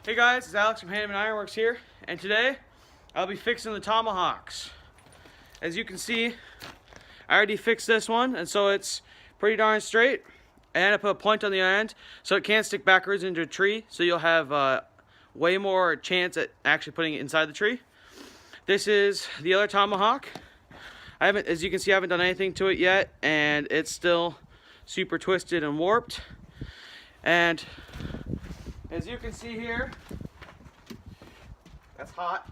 Hey guys, it's Alex from Hannemann Ironworks here, and today I'll be fixing the Tomahawks. As you can see, I already fixed this one, and so it's pretty darn straight. And I put a point on the end so it can't stick backwards into a tree, so you'll have way more chance at actually putting it inside the tree. This is the other Tomahawk. As you can see, I haven't done anything to it yet, and it's still super twisted and warped. And as you can see here, that's hot.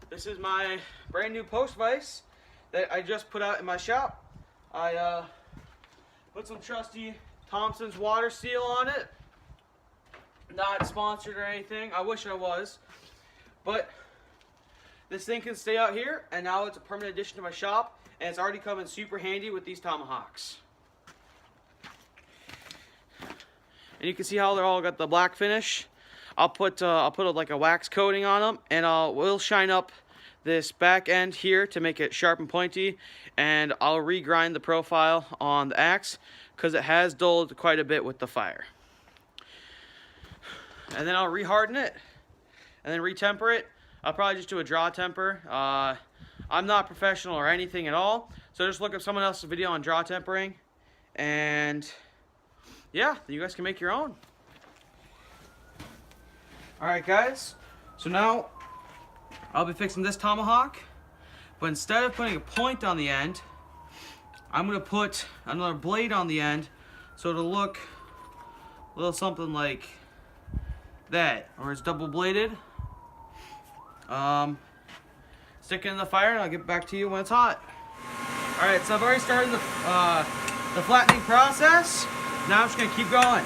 This is my brand new post vise that I just put out in my shop. I put some trusty Thompson's water seal on it. Not sponsored or anything. I wish I was. But this thing can stay out here, and now it's a permanent addition to my shop, and it's already coming super handy with these Tomahawks. And you can see how they're all got the black finish. I'll put like a wax coating on them, and we'll shine up this back end here to make it sharp and pointy, and I'll regrind the profile on the axe because it has dulled quite a bit with the fire. And then I'll reharden it and then retemper it. I'll probably just do a draw temper. I'm not professional or anything at all, so just look up someone else's video on draw tempering, and yeah, you guys can make your own. Alright guys, so now I'll be fixing this Tomahawk, but instead of putting a point on the end, I'm going to put another blade on the end, so it'll look a little something like that, or it's double bladed. Stick it in the fire and I'll get back to you when it's hot. Alright, so I've already started the flattening process. Now I'm just going to keep going.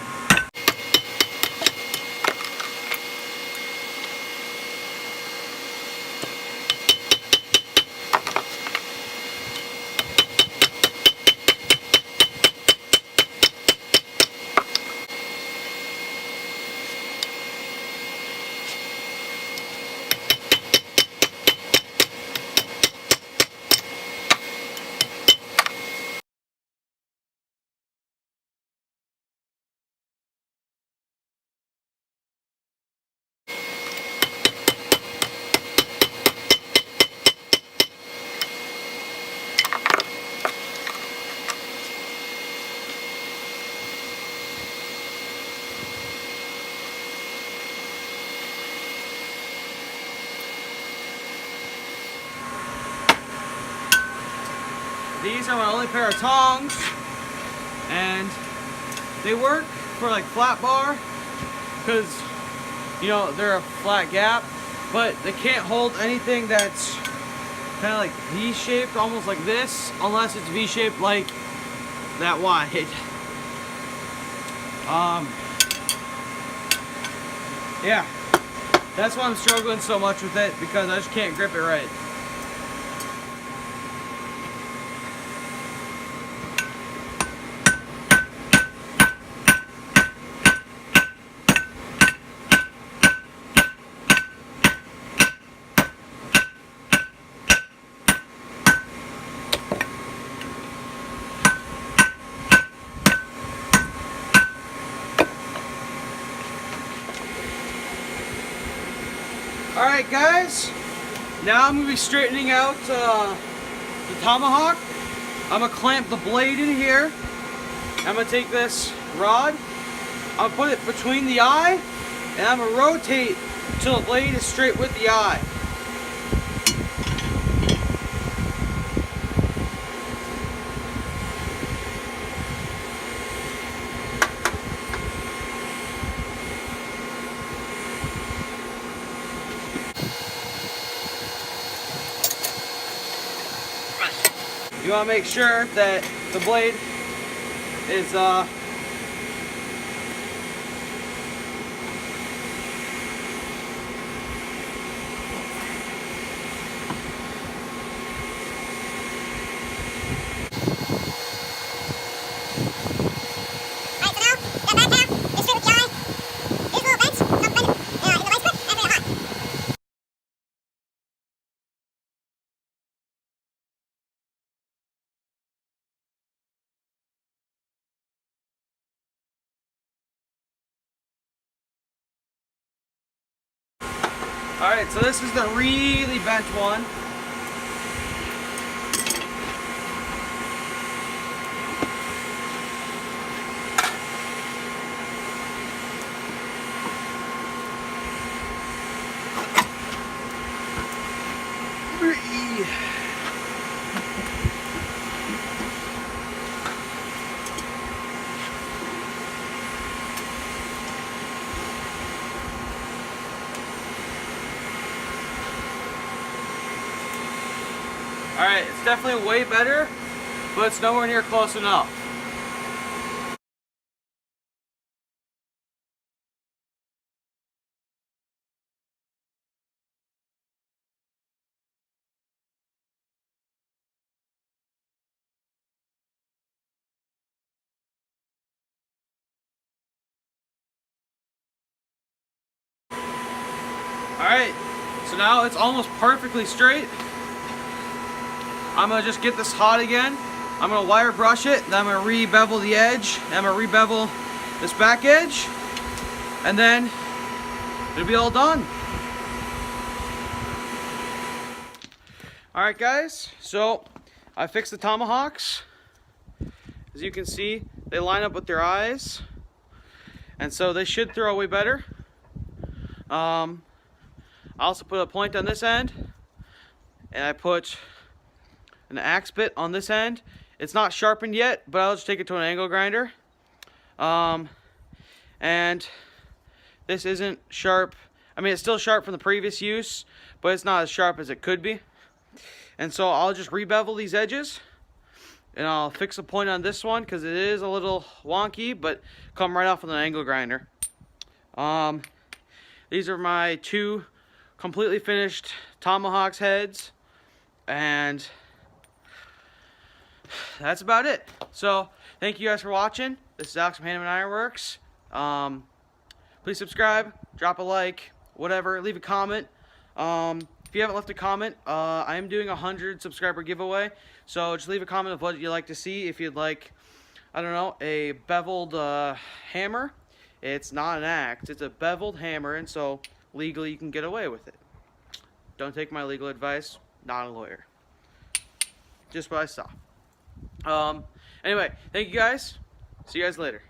These are my only pair of tongs, and they work for like flat bar because, you know, they're a flat gap, but they can't hold anything that's kind of like V-shaped, almost like this, unless it's V-shaped like that wide. Yeah, that's why I'm struggling so much with it, because I just can't grip it right. Alright guys, now I'm going to be straightening out the Tomahawk. I'm going to clamp the blade in here. I'm going to take this rod, I'll put it between the eye, and I'm going to rotate until the blade is straight with the eye. You want to make sure that the blade is Alright, so this is the really bent one. Alright, it's definitely way better, but it's nowhere near close enough. Alright, so now it's almost perfectly straight. I'm going to just get this hot again. I'm going to wire brush it, then I'm going to re-bevel the edge, and I'm going to re-bevel this back edge, and then it'll be all done. Alright guys, so I fixed the Tomahawks. As you can see, they line up with their eyes, and so they should throw way better. I also put a point on this end, and I put an axe bit on this end. It's not sharpened yet, but I'll just take it to an angle grinder. And this isn't sharp. I mean, it's still sharp from the previous use, but it's not as sharp as it could be. And so I'll just re-bevel these edges, and I'll fix a point on this one because it is a little wonky, but come right off with an angle grinder. These are my two completely finished Tomahawks heads, and that's about it. So thank you guys for watching. This is Alex from Hannemann Ironworks. Please subscribe, drop a like, whatever, leave a comment. If you haven't left a comment, I am doing a 100 subscriber giveaway, so just leave a comment of what you'd like to see. If you'd like, I don't know, a beveled hammer. It's not an axe, it's a beveled hammer, and so legally you can get away with it. Don't take my legal advice, not a lawyer. Just what I saw. Anyway, thank you guys. See you guys later.